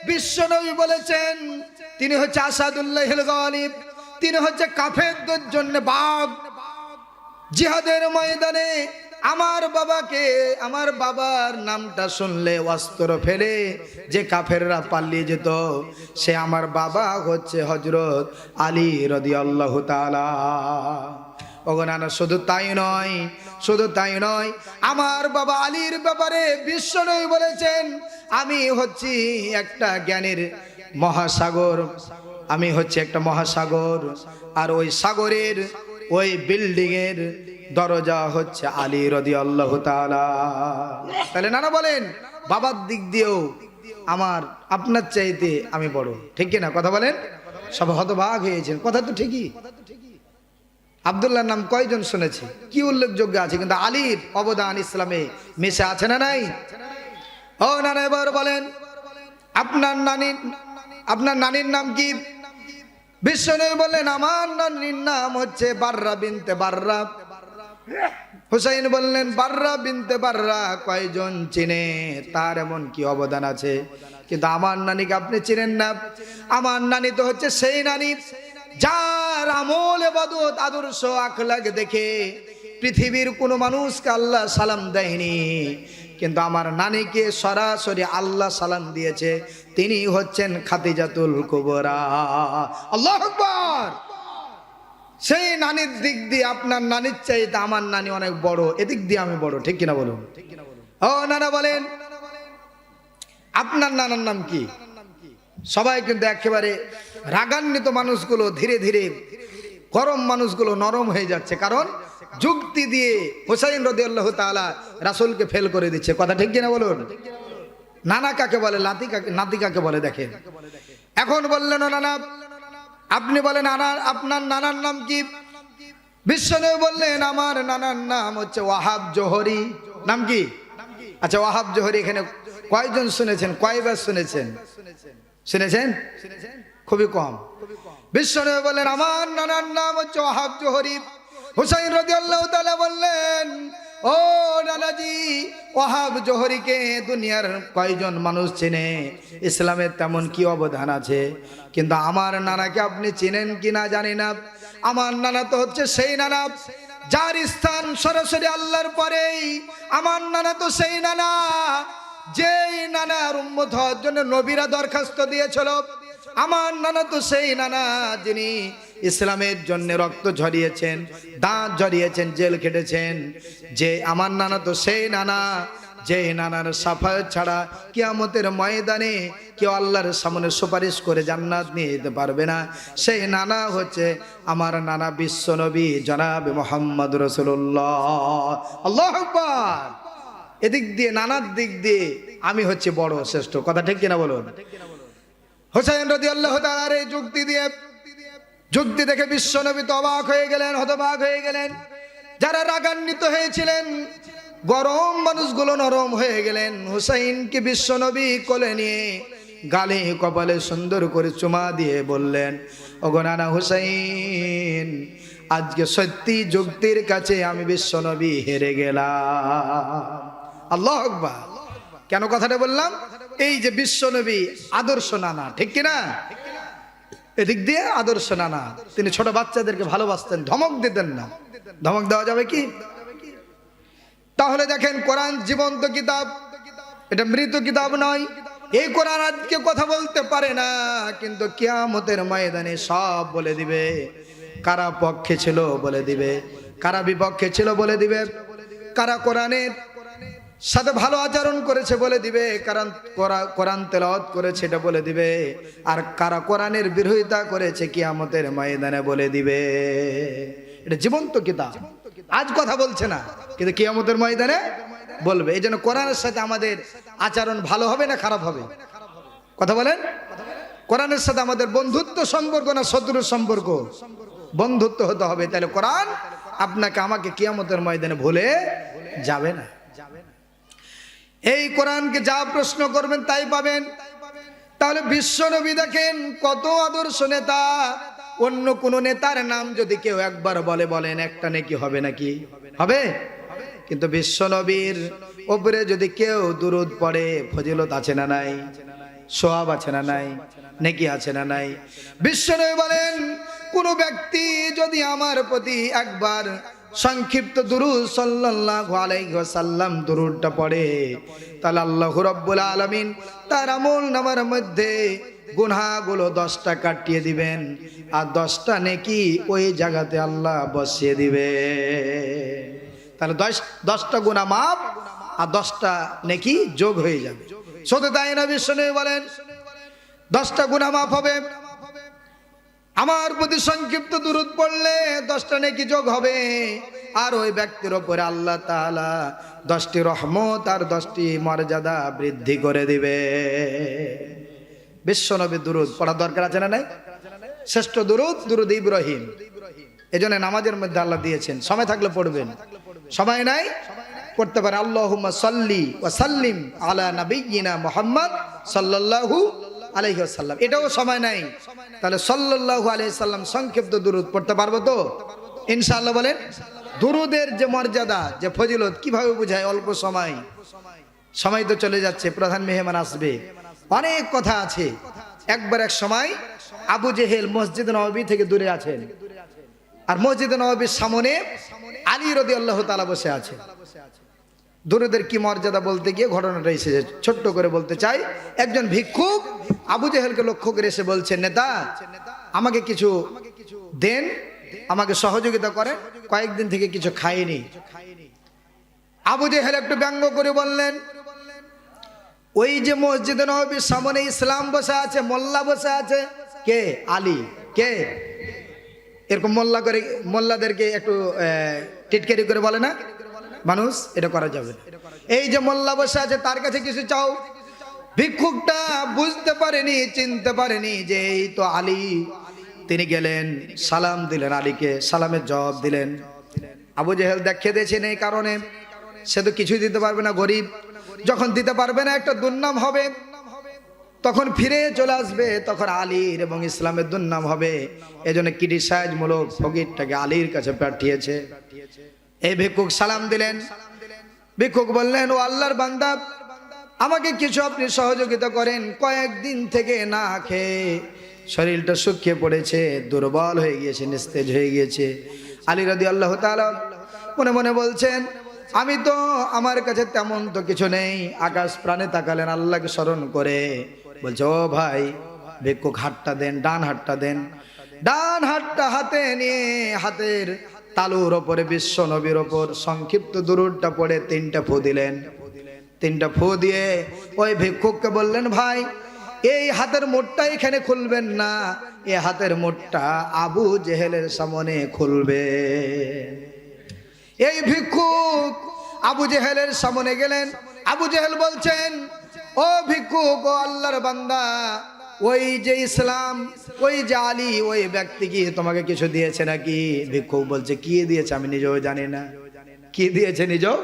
বিশ্বনবী বলেছেন তিনি হচ্ছে আসাদুল্লাহিল গালিব, তিনি হচ্ছে কাফেরদের জন্য বাঘ। জিহাদের ময়দানে আমার বাবাকে, আমার বাবার নামটা শুনলে অস্ত্র ফেলে যে কাফেররা পালিয়ে যেত, সে আমার বাবা হচ্ছে হযরত আলী রাদিয়াল্লাহু তাআলা। ওগো নানা, শুধু তাই নয়, শুধু তাই নয়, আমার বাবা আলীর ব্যাপারে বিশ্বনবী বলেছেন আমি হচ্ছি একটা জ্ঞানের মহাসাগর, আমি হচ্ছে একটা মহাসাগর, আর ওই সাগরের ওই বিল্ডিং এর দরজা হচ্ছে আলী রাদিয়াল্লাহু তাআলা। তাহলে নানা বলেন বাবার দিক দিয়েও আমার আপনার চাইতে আমি বড়, ঠিক কি না? কথা বলেন। সব হতবাক হয়েছেন, কথা তো ঠিকই। আব্দুল্লাহর নাম কয়জন শুনেছে? কি উল্লেখযোগ্য আছে, কিন্তু আলীর অবদান ইসলামে মিশে আছে না নাই? ও নানা, এবার বলেন আপনার নানি আপনার নানির নাম কি? বিশ্বনবী বললেন আমার নানির নাম হচ্ছে বাররা বিনতে বাররা। হুসাইন বললেন বাররা বিনতে বাররা কয়জন চিনে? তার এমন কি অবদান আছে? কিন্তু আমার নানিকে আপনি চিনেন না। আমার নানি তো হচ্ছে সেই নানি যার আমল ইবাদত আদর্শ আখলাক দেখে পৃথিবীর কোনো মানুষকে আল্লাহ সালাম দেয়নি, কিন্তু আমার নানিকে সরাসরি আল্লাহ সালাম দিয়েছে। তিনি হচ্ছেন খাদিজাতুল কুবরা। আল্লাহু আকবার। সেই নানির দিক দিয়ে আপনার নানির চাইতে আমার নানি অনেক বড়, এদিক দিয়ে আমি বড়, ঠিক কিনা বলুন? ও নানা বলেন আপনার নানার নাম কি? সবাই কিন্তু একেবারে রাগান্বিত মানুষগুলো ধীরে ধীরে গরম মানুষগুলো নরম হয়ে যাচ্ছে, কারণ যুক্তি দিয়ে হুসাইন রাদিয়াল্লাহু তাআলা রাসূলকে ফেল করে দিচ্ছে। কথা ঠিক কিনা বলুন? নানা কাকে বলে, নাতি কাকে বলে দেখেন। এখন বললেন ও নানা আপনি বলেন আপনার নানার নাম কি? বিশ্বনবী বললেন আমার নানার নাম হচ্ছে ওয়াহাব জোহরি। নাম কি? আচ্ছা ওয়াহাব জোহরি এখানে কয়জন শুনেছেন, কয়বার শুনেছেন? শুনেছেন? খুবই কম। বিশ্বনবী বললেন আমার নানার নাম হচ্ছে ওয়াহাব জোহরি। হুসাইন রাদিয়াল্লাহু তাআলা বললেন ও নানাজি ওয়াহাব জোহরিকে দুনিয়ার কয়জন মানুষ চেনে? ইসলামের তেমন কি অবদান আছে? কিন্তু আমার নানাকে আপনি চেনেন কিনা জানি না। আমার নানা তো হচ্ছে সেই নানা যার স্থান সরাসরি আল্লাহর পরেই। আমার নানা তো সেই নানা যেই নানার উম্মত হওয়ার জন্য নবীরা দরখাস্ত দিয়েছিল। আমার নানা তো সেই নানা যিনি ইসলামের জন্য রক্ত ঝরিয়েছেন, দাঁত ঝরিয়েছেন, জেল খেটেছেন। যে আমার নানা তো সেই নানা যে নানার সাফায়াত ছাড়া কিয়ামতের ময়দানে কেউ আল্লাহর সামনে সুপারিশ করে জান্নাত নিয়ে যেতে পারবে না। সেই নানা হচ্ছে আমার নানা বিশ্বনবী জনাবে মুহাম্মদ রাসূলুল্লাহ। আল্লাহু আকবার। এদিক দিয়ে নানার দিক দিয়ে আমি হচ্ছে বড় শ্রেষ্ঠ। কথা ঠিক কিনা বলুন? হুসাইন রাদিয়াল্লাহু তাআলার এই যুক্তি দেখে বিশ্বনবী তো অবাক হয়ে গেলেন, হতবাক হয়ে গেলেন। যারা রাগান্বিত হয়েছিলেন গরম মানুষগুলো নরম হয়ে গেলেন। হুসাইনকে বিশ্বনবী কোলে নিয়ে গালে কপালে সুন্দর করে চুমা দিয়ে বললেন ওগো নানা হুসাইন আজকে সত্যি যুক্তির কাছে আমি বিশ্বনবী হেরে গেলাম। আল্লাহু আকবার। কেন কথাটা বললাম? এই যে বিশ্বনবী আদর্শ নানা, ঠিক কিনা? এদিক দিয়ে আদর্শ নানা। তিনি ছোট বাচ্চাদেরকে ভালোবাসতেন, ধমক দিতেন না। ধমক দেওয়া যাবে কি? তাহলে দেখেন কোরআন জীবন্ত কিতাব, এটা মৃত কিতাব নয়। এই কোরআন আজকে কথা বলতে পারে না, কিন্তু কিয়ামতের ময়দানে সব বলে দিবে। কারা পক্ষে ছিল বলে দিবে, কারা বিপক্ষে ছিল বলে দিবে, কারা কোরআনের সাথে ভালো আচরণ করেছে বলে দিবে, কারণ কোরআন তেলাওয়াত করেছে এটা বলে দিবে, আর কারা কোরআনের বিরোধিতা করেছে কিয়ামতের ময়দানে বলে দিবে। এটা জীবন্ত কিতাব, আজ কথা বলছে না, কিন্তু কিয়ামতের ময়দানে বলবে। এই জন্য কোরআনের সাথে আমাদের আচরণ ভালো হবে না খারাপ হবে? কথা বলেন। কোরআনের সাথে আমাদের বন্ধুত্ব সম্পর্ক না শত্রুর সম্পর্ক? বন্ধুত্ব হতে হবে। তাহলে কোরআন আপনাকে আমাকে কিয়ামতের ময়দানে ভুলে যাবে না। এই কোরআনকে যা প্রশ্ন করবেন তাই পাবেন। তাহলে বিশ্বনবী দেখেন কত আদর্শ নেতা। অন্য কোন নেতার নাম যদি কেউ একবার বলেন একটা নেকি হবে নাকি? হবে। কিন্তু বিশ্বনবীর উপরে যদি কেউ দুরূদ পড়ে ফজিলত আছে না নাই? সওয়াব আছে না নাই? নেকি আছে না নাই? বিশ্বনবী বলেন কোন ব্যক্তি যদি আমার প্রতি একবার সংক্ষিপ্ত দুরূদ সাল্লাল্লাহু আলাইহি ওয়াসাল্লাম দুরূদটা পড়ে, তাহলে আল্লাহ রাব্বুল আলামিন তার আমলনামার মধ্যে গুনাহগুলো 10টা কাটিয়ে দিবেন, আর 10টা নেকি ওই জায়গাতে আল্লাহ বসিয়ে দিবে। তাহলে 10টা গুনাহ মাফ আর 10টা নেকি যোগ হয়ে যাবে। শুধু তাই না, বিশ্বনবী বলেন 10টা গুনাহ মাফ হবে। আমার প্রতি সংক্ষিপ্ত দুরূদ পড়লে 10টা নেকি যোগ হবে, আর ওই ব্যক্তির উপরে আল্লাহ তাআলা 10টি রহমত আর 10টি মর্যাদা বৃদ্ধি করে দিবে। বিশ্বনবী দুরূদ পড়া দরকার আছে না নাই? শ্রেষ্ঠ দুরূদ দুরূদ ইব্রাহিম। এজন্য নামাজের মধ্যে আল্লাহ দিয়েছেন, সময় থাকলে পড়বেন, সময় নাই পড়তে পারে আল্লাহুম্মা সাল্লি ওয়া সাল্লিম আলা নাবিয়্যিনা মুহাম্মদ সাল্লাল্লাহু আলাইহি ওয়াসাল্লাম, এটাও সময় নাই। তাহলে সাল্লাল্লাহু আলাইহি সাল্লাম সংক্ষিপ্ত দুরূদ পড়তে পারবো তো ইনশাআল্লাহ? বলেন দুরূদের যে মর্যাদা, যে ফজিলত কিভাবে বোঝায়? অল্প সময় তো চলে যাচ্ছে, প্রধান মেহমান আসবে, অনেক কথা আছে। একবার এক সময় আবু জেহেল মসজিদ নববী থেকে দূরে আছেন, আর মসজিদ নববীর সামনে আলী রাদিয়াল্লাহু তাআলা বসে আছে। দুরূদের কি মর্যাদা বলতে গিয়ে ঘটনাটা এসেছে, ছোট্ট করে বলতে চাই। একজন ভিক্ষুক আবু জেহেলকে লক্ষ্য করে এসে বলছেন, নেতা আমাকে কিছু দেন, আমাকে সহযোগিতা করেন, কয়েকদিন থেকে কিছু খাইনি। আবু জেহেল একটু ব্যঙ্গ করে বললেন, ওই যে মসজিদ নববীর সামনে ইসলাম বসে আছে, মোল্লা বসে আছে, কে? আলী। কে এরকম মোল্লা করে, মোল্লাদেরকে একটু টিটকারি করে বলে না মানুষ, এটা করা যাবে না। এই যে মোল্লা বসে আছে তার কাছে কিছু চাও। ভিক্ষুকটা বুঝতে পারেনি, চিনতে পারেনি যে এই তো আলী। তিনি গেলেন, সালাম দিলেন, আলীকে সালামের জবাব দিলেন। আবু জেহেল দেখিয়ে দিয়েছেন এই কারণে, সে তো কিছুই দিতে পারবে না, গরিব। যখন দিতে পারবে না একটা দুর্নাম হবে, তখন ফিরে চলে আসবে, তখন আলীর এবং ইসলামের দুর্নাম হবে। এজন্য ক্রিটিসাইজ মূলক ফকিরটাকে আলীর কাছে পাঠিয়েছে। এই ভিক্ষুক সালাম দিলেন। ভিক্ষুক বললেন, ও আল্লাহর বান্দা, আমাকে কিছু আপনি সহযোগিতা করেন। কয়েকদিন থেকে না খেয়ে শরীরটা শুকিয়ে পড়েছে, দুর্বল হয়ে গিয়েছে, নিস্তেজ হয়ে গিয়েছে। আলী রাদিয়াল্লাহু তাআলা মনে মনে বলছেন, আমি তো, আমার কাছে তেমন তো কিছু নেই। আকাশ প্রাণে তাকালেন, আল্লাহকে স্মরণ করে বলছে, ও ভাই, ভিক্ষুক হাতটা দেন, ডান হাতটা দেন। ডান হাতটা হাতে নিয়ে হাতের তালুর ওপরে বিশ্ব নবীর ওপর সংক্ষিপ্ত দুরূদটা পড়ে 3টা ফু দিলেন। 3টা ফু দিয়ে ওই ভিক্ষুককে বললেন, ভাই এই হাতের মুঠটা এখানে খুলবেন না, এই হাতের মুঠটা আবু জেহেলের সামনে খুলবে। এই ভিক্ষুক আবু জেহেলের সামনে গেলেন। আবু জেহেল বলছেন, ও ভিক্ষুক, ও আল্লাহর বান্দা, ওই যে ইসলাম, ওই যে আলী, ওই ব্যক্তি কি তোমাকে কিছু দিয়েছে নাকি? ভিক্ষুক বলছে, কি দিয়েছে আমি নিজেও জানি না। কি দিয়েছে নিজেও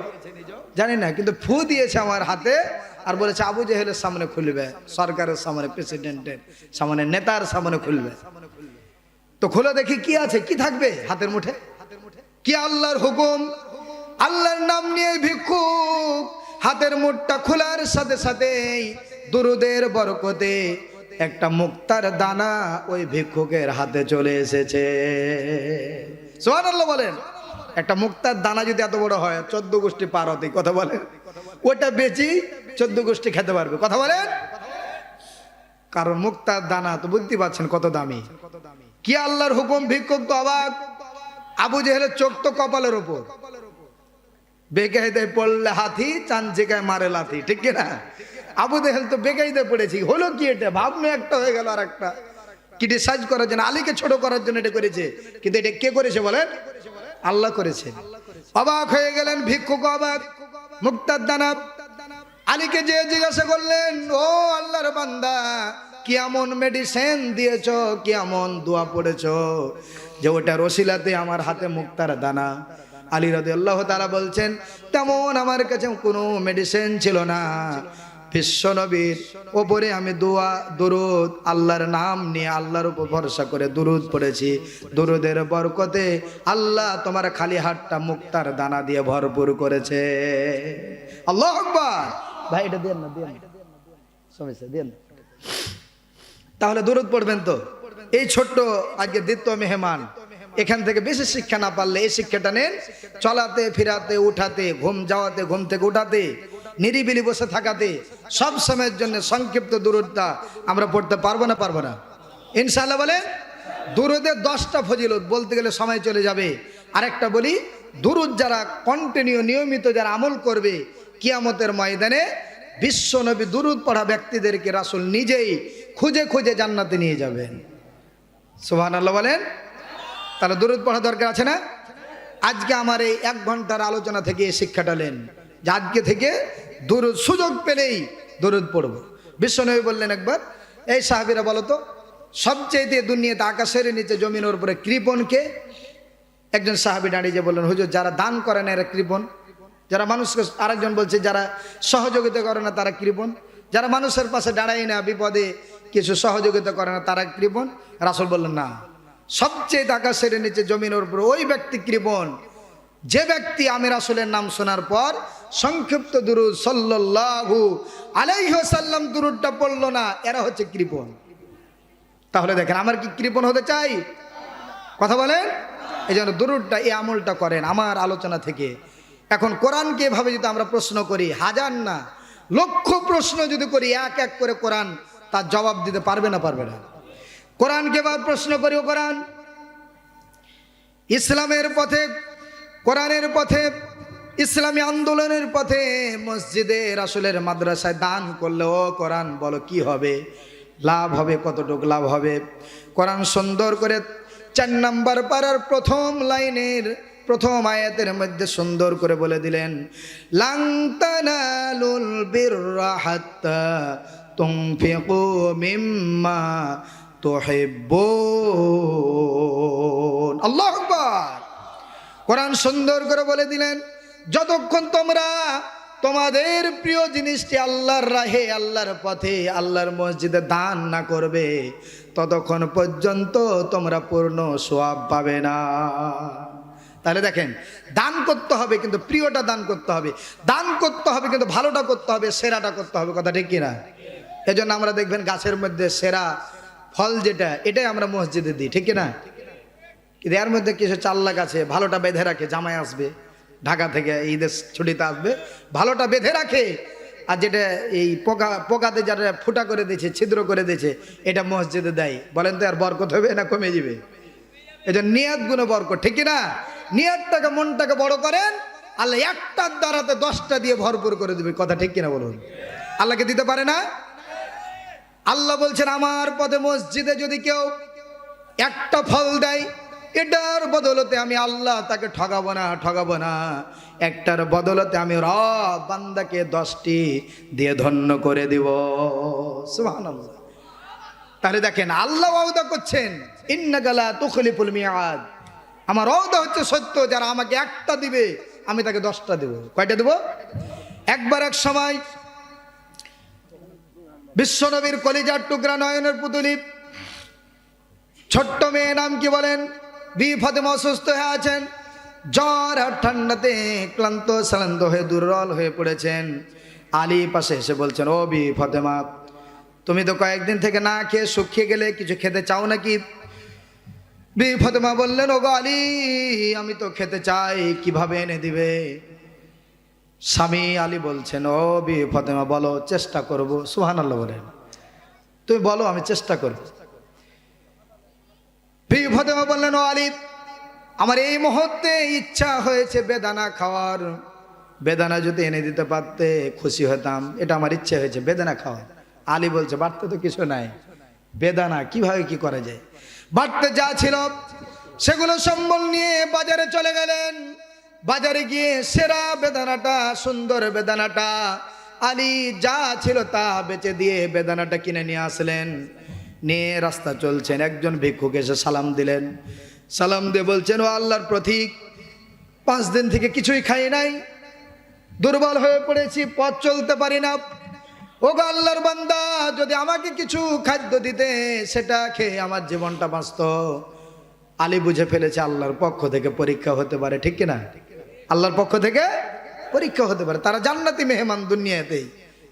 জানি না, কিন্তু ফু দিয়েছে আমার হাতে, আর বলেছে আবু জেহেলের সামনে খুলবে, সরকারের সামনে, প্রেসিডেন্টের সামনে, নেতার সামনে খুলবে। তো খুলে দেখি কি আছে, কি থাকবে হাতের মুঠে, কি আল্লাহর হুকুম। আল্লাহর নাম নিয়ে ভিক্ষুক হাতের মুঠটা খোলার সাথে সাথেই দুরূদের বরকতে একটা মুক্তার দানা ওই ভিক্ষুকের হাতে চলে এসেছে। সুবহানাল্লাহ বলেন। একটা মুক্তার দানা যদি এত বড় হয়, 14 গোষ্ঠী পার হতে, কথা বলেন, ওটা বেচি 14 গোষ্ঠী খেতে পারবে, কথা বলেন। কারণ মুক্তার দানা তো বুঝতে পারছেন কত দামি। কি আল্লাহর হুকুম। ভিক্ষুক তো অবাক। আবু জেহেলের চোখ তো কপালের উপর, বেকায়দায় পড়লে হাতি, চাঞ্চিকায় মারে লাথি, ঠিক কিনা? আবু জেহেল তো বেকায়দায় পড়েছি, হলো কি এটা? ভাবনা একটা হয়ে গেল আর একটা। ক্রিটিসাইজ করার জন্য, আলীকে ছোট করার জন্য এটা করেছে, কিন্তু এটা কে করেছে বলেন? আল্লাহ করেছে। অবাক হয়ে গেলেন ভিক্ষুক, অবাক। মুক্তার দানা আলীকে যে জিজ্ঞাসা করলেন, ও আল্লাহর বান্দা, কি এমন মেডিসিন দিয়েছ, কি এমন দোয়া পড়েছ যে ওটার ওসিলাতে আমার হাতে মুক্তার দানা? আলী রাদিয়াল্লাহু তাআলা বলছেন, তেমন আমার কাছে কোনো মেডিসিন ছিল না। বিশ্ব নবীর ওপরে আমি দুরূদ, আল্লাহর নাম নিয়ে আল্লাহর উপর ভরসা করে দুরূদ পড়েছি। দুরূদের বরকতে আল্লাহ তোমার খালি হাতটা মুক্তার দানা দিয়ে ভরপুর করেছে। আল্লাহু আকবার। ভাই এটা দেন না, দেন সমস্যা, দেন। তাহলে দুরূদ পড়বেন তো। এই ছোট্ট আজকে দ্বিতীয় মেহমান, এখান থেকে বেশি শিক্ষা না পারলে এই শিক্ষাটা নেন। চলাতে ফিরাতে, উঠাতে, ঘুম যাওয়াতে, ঘুম থেকে উঠাতে, নিরিবিলি বসে থাকাতে, সব সময়ের জন্য সংক্ষিপ্ত দুরূদটা আমরা পড়তে পারবো না? পারবো না ইনশাআল্লাহ বলেন। দুরূদের 10টা ফজিলত বলতে গেলে সময় চলে যাবে। আরেকটা বলি, দুরূদ যারা কন্টিনিউ, নিয়মিত যারা আমল করবে, কিয়ামতের ময়দানে বিশ্ব নবী দুরূদ পড়া ব্যক্তিদেরকে রাসূল নিজেই খুঁজে খুঁজে জান্নাতে নিয়ে যাবেন। সুবহানাল্লাহ বলেন। তাহলে দুরূদ পড়া দরকার আছে না? আজকে আমার এই 1 ঘন্টার আলোচনা থেকে এই শিক্ষাটা নেন যে আজকে থেকে দুরূদ, সুযোগ পেলেই দুরূদ পড়ব। বিশ্বনবী বললেন একবার, এই সাহাবীরা বলো তো, সবচেয়ে দুনিয়াতে আকাশের নিচে জমিনের উপরে কৃপণকে? একজন সাহাবী দাঁড়িয়ে যে বললেন, হুজুর যারা দান করে না এরা কৃপণ, যারা মানুষকে, আরেকজন বলছে যারা সহযোগিতা করে না তারা কৃপণ, যারা মানুষের পাশে দাঁড়ায় না, বিপদে কিছু সহযোগিতা করে না তারা কৃপণ? রাসূল বললেন না, সবচেয়ে আকাশের নিচে জমিনের উপর ওই ব্যক্তি কৃপণ যে ব্যক্তি আমি রাসূলের নাম শোনার পর সংক্ষিপ্ত দুরূদ সাল্লাল্লাহু আলাইহি ওয়াসাল্লাম দুরূদটা পড়লো না, এরা হচ্ছে কৃপণ। তাহলে দেখেন, আমার কি কৃপণ হতে চাই? কথা বলেন। এই জন্য দুরূদটা, এই আমলটা করেন আমার আলোচনা থেকে। এখন কোরআনকে এভাবে যদি আমরা প্রশ্ন করি, হাজার না লক্ষ প্রশ্ন যদি করি, এক এক করে কোরআন তার জবাব দিতে পারবে না? পারবে না। কোরআনকে এবার প্রশ্ন করি, ও কোরআন, ইসলামের পথে, কোরআনের পথে, ইসলামী আন্দোলনের পথে মসজিদে রাসূলের মাদ্রাসায় দান করলে, ও কোরআন বলো কি হবে, লাভ হবে কতটুকু লাভ হবে? কোরআন সুন্দর করে 4 নম্বর পারার প্রথম লাইনের প্রথম আয়াতের মধ্যে সুন্দর করে বলে দিলেন, লান তানালুল বিররা হাত্তা তুনফিকু মিম্মা তুহিব্বুন। আল্লাহু আকবার। কোরআন সুন্দর করে বলে দিলেন, যতক্ষণ তোমরা তোমাদের প্রিয় জিনিসটি আল্লাহর রাহে, আল্লাহর পথে, আল্লাহর মসজিদে দান না করবে, ততক্ষণ পর্যন্ত তোমরা পূর্ণ সওয়াব পাবে না। তাহলে দেখেন, দান করতে হবে কিন্তু প্রিয়টা দান করতে হবে, দান করতে হবে কিন্তু ভালোটা করতে হবে, সেরাটা করতে হবে। কথা ঠিক কিনা? এজন্য আমরা দেখবেন গাছের মধ্যে সেরা ফল যেটা, এটাই আমরা মসজিদে দিই, ঠিক কিনা? কিন্তু এর মধ্যে কিছু চাল্লা গাছে ভালোটা বেঁধে রাখে, জামাই আসবে ঢাকা থেকে, ঈদের ছুটিতে আসবে, ভালোটা বেঁধে রাখে, আর যেটা এই পোকাতে যারা ফুটা করে দিয়েছে, ছিদ্র করে দিয়েছে, এটা মসজিদে দেয়। বলেন তো আর বরকত হবে না কমে যাবে? এই জন্য নিয়াত গুণ বরকত, ঠিক না? নিয়াতটাকে, মনটাকে বড় করেন, আল্লাহ একটার দ্বারাতে 10টা দিয়ে ভরপুর করে দেবে। কথা ঠিক কিনা বলুন? আল্লাহকে দিতে পারে না? আল্লাহ বলছেন, আমার পথে মসজিদে যদি কেউ একটা ফল দেয়, এটার বদলতে আমি আল্লাহ তাকে ঠগাবো না, ঠগাবো না। একটার বদলতে আমি রব বান্দাকে 10টি দিয়ে ধন্য করে দিব। সুবহানাল্লাহ। তাহলে দেখেন, আল্লাহ ওয়াদা করছেন, ইন্নাকা লা তুখলিফুল মিআদ, আমার ওয়াদা হচ্ছে সত্য, যারা আমাকে একটা দিবে আমি তাকে 10টা দেব। কয়টা দেব? একবার এক সময় বিশ্বনবীর কলিজার টুকরা, নয়নের পুতুলি, ছোট্ট মেয়ে, নাম কি বলেন, বিবি ফাতেমা অসুস্থ হয়ে আছেন, জ্বর আর ঠান্ডাতে ক্লান্ত শ্রান্ত হয়ে দুর্বল হয়ে পড়েছেন। আলী পাশে এসে বলছেন, ও বিবি ফাতেমা, তুমি তো কয়েকদিন থেকে না খেয়ে শুকিয়ে গেলে, কিছু খেতে চাও নাকি? বিবি ফাতেমা বললেন, ও গো আলী, আমি তো খেতে চাই, কিভাবে এনে দিবে? স্বামী আলী বলছেন, ও বিবি ফাতেমা বলো, চেষ্টা করব। সুবহানাল্লাহ বলেন। তুমি বলো, আমি চেষ্টা করব। বিবি ফাতেমা বললেন, ও আলী, আমার এই মুহূর্তে ইচ্ছা হয়েছে বেদানা খাওয়ার, বেদানা যদি এনে দিতে পারতে খুশি হতাম, এটা আমার ইচ্ছে হয়েছে, বেদানা খাওয়ার। আলী বলছে, বাড়তে তো কিছু নাই, বেদানা কিভাবে কি করা যায়? বাড়তে যা ছিল সেগুলো সম্বল নিয়ে বাজারে চলে গেলেন। বাজারে গিয়ে সেরা বেদানাটা, সুন্দর বেদানাটা, আলী যা ছিল তা বেচে দিয়ে বেদানাটা কিনে নিয়ে আসলেন। নিয়ে রাস্তা চলছেন, একজন ভিক্ষুক এসে সালাম দিলেন। সালাম দিয়ে বলছেন, ও আল্লাহর প্রতীক, 5 দিন থেকে কিছুই খাই নাই, দুর্বল হয়ে পড়েছি, পথ চলতে পারি না। ও গো আল্লাহর বান্দা, যদি আমাকে কিছু খাদ্য দিতে, সেটা খেয়ে আমার জীবনটা বাঁচত। আলী বুঝে ফেলেছে আল্লাহর পক্ষ থেকে পরীক্ষা হতে পারে, ঠিক কিনা? আল্লাহর পক্ষ থেকে পরীক্ষা হতে পারে। তারা জান্নাতি মেহমান, দুনিয়াতেই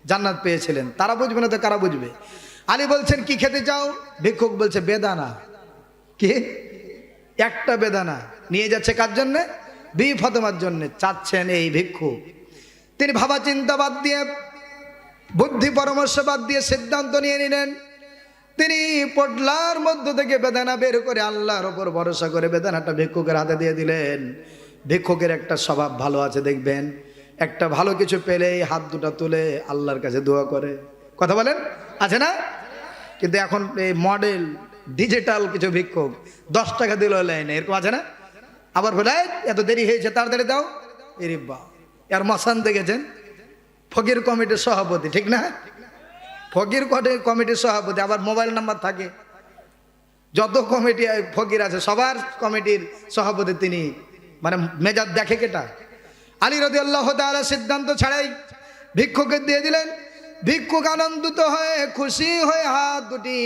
জান্নাত পেয়েছিলেন, তারা বুঝবে না তো কারা বুঝবে? আলী বলছেন, কি খেতে চাও? ভিক্ষুক বলছে, বেদানা। কি? একটা বেদানা নিয়ে যাচ্ছে কার জন্য? বিবি ফাতেমার জন্য চাচ্ছেন এই ভিক্ষুক। তিনি ভাবা চিন্তা বাদ দিয়ে, বুদ্ধি পরামর্শ বাদ দিয়ে সিদ্ধান্ত নিয়ে নিলেন। তিনি পটলার মধ্য থেকে বেদানা বের করে আল্লাহর ওপর ভরসা করে বেদানাটা ভিক্ষুকের হাতে দিয়ে দিলেন। ভিক্ষুকের একটা স্বভাব ভালো আছে, দেখবেন, একটা ভালো কিছু পেলেই হাত দুটা তুলে আল্লাহর কাছে দোয়া করে। কথা বলেন, আছে না? কিন্তু এখন এই মডেল ডিজিটাল কিছু ভিক্ষুক 10 টাকা দিল লাইনে, এরকম আছে না? আবার বলে, এত দেরি হয়েছে, তাড়াতাড়ি দাও। এরে বা, এর মশান দেখেছেন, ফকির কমিটির সভাপতি, ঠিক না? ফকির কমিটির সভাপতি, আবার মোবাইল নাম্বার থাকে। যত কমিটি ফকির আছে সবার কমিটির সভাপতি তিনি, মানে মেজাজ দেখে কেটা। আলী রাদিয়াল্লাহু তাআলা সিদ্ধান্ত ছাড়াই ভিক্ষুকে দিয়ে দিলেন। ভিক্ষুক আনন্দিত হয়ে খুশি হয়ে হাত দুটি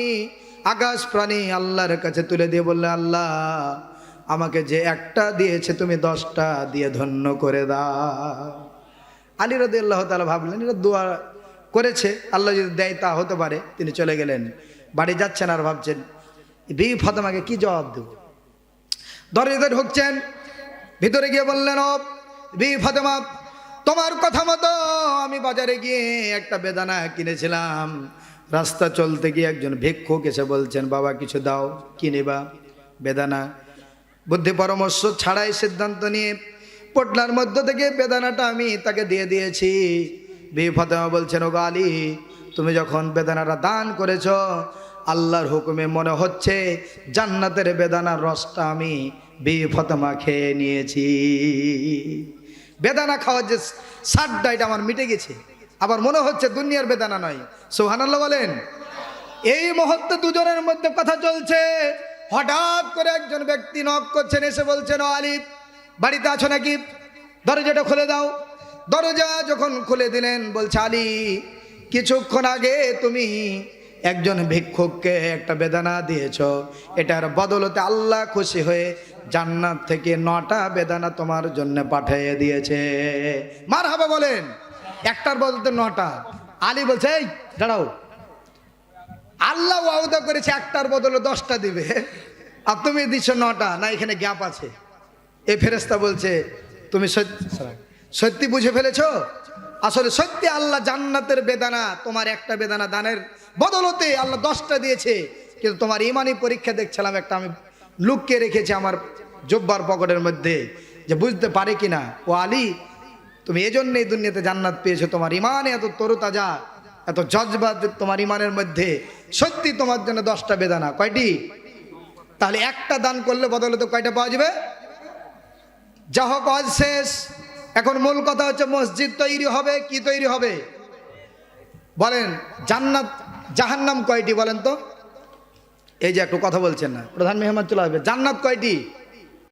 আকাশ প্রাণী আল্লাহর কাছে তুলে দিয়ে বললে, আল্লাহ আমাকে যে একটা দিয়েছে তুমি 10টা দিয়ে ধন্য করে দাও। আলী রাদিয়াল্লাহু তাআলা ভাবলেন এটা দোয়া করেছে, আল্লাহ যদি দেয় তা হতে পারে। তিনি চলে গেলেন, বাড়ি যাচ্ছেন আর ভাবছেন বিবি ফাতেমাকে কি জবাব দেব। দরজাতে ঢুকছেন, ভিতরে গিয়ে বললেন, ও বিবি ফাতেমা, তোমার কথা মতো আমি বাজারে গিয়ে একটা বেদানা কিনেছিলাম। রাস্তা চলতে গিয়ে একজন ভিক্ষুক এসে বলছেন, বাবা কিছু দাও। কি নেবা? বেদানা। বুদ্ধি পরামর্শ ছাড়াই সিদ্ধান্ত নিয়ে পোটলার মধ্য থেকে বেদানাটা আমি তাকে দিয়ে দিয়েছি। বিবি ফাতেমা বলছেন, ও আলী, তুমি যখন বেদানাটা দান করেছ, আল্লাহর হুকুমে মনে হচ্ছে জান্নাতের বেদানার রসটা আমি বিবি ফাতেমা খেয়ে নিয়েছি। বেদানা খাওয়ার যে স্বাদটা এটা আমার মিটে গেছে, আবার মনে হচ্ছে দুনিয়ার বেদানা নয়। সুবহানাল্লাহ বলেন। এই মুহূর্তে দুজনের মধ্যে কথা চলছে, হঠাৎ করে একজন ব্যক্তি নক করছেন, এসে বলছেন, ও আলী, বাড়িতে আছো নাকি? দরজাটা খুলে দাও। দরজা যখন খুলে দিলেন, বলছে, আলী, কিছুক্ষণ আগে তুমি একজন ভিক্ষুককে একটা বেদানা দিয়েছ, এটার বদলতে আল্লাহ খুশি হয়ে জান্নাত থেকে 9টা বেদানা তোমার জন্য পাঠিয়ে দিয়েছে। মারহাবা বলেন। একটার বদলতে 9টা। আলী বলছে, এই দাঁড়াও, আল্লাহ ওয়াদা করেছে একটার বদলে 10টা দিবে, আর তুমি দিচ্ছ 9টা। না, এখানে গ্যাপ আছে। এই ফেরেশতা বলছে, তুমি সত্যি বুঝে ফেলেছো? আসলে সত্যি আল্লাহ জান্নাতের বেদানা, তোমার একটা বেদানা দানের বদলতে আল্লাহ 10টা দিয়েছে। কিন্তু তোমার ইমানি পরীক্ষা দেখছিলাম, একটা আমি লুকিয়ে রেখেছি আমার জব্বার পকেটের মধ্যে, যে বুঝতে পারে কিনা। ও আলী, তুমি এজন্যই দুনিয়াতে জান্নাত পেয়েছো, তোমার ইমানে এত তরুতাজা, এত জজবাত তোমার ইমানের মধ্যে। সত্যি তোমার জন্য 10টা বেদানা। কয়টি? তাহলে একটা দান করলে বদলতে কয়টা পাওয়া যাবে? যা হোক, আজ শেষ। এখন মূল কথা হচ্ছে মসজিদ তৈরি হবে। কি তৈরি হবে বলেন? জান্নাত জাহান্নাম কয়টি বলেন তো? এই যে একটু কথা বলছেন না, প্রধান মেহমান চলে আসবে। জান্নাত কয়টি?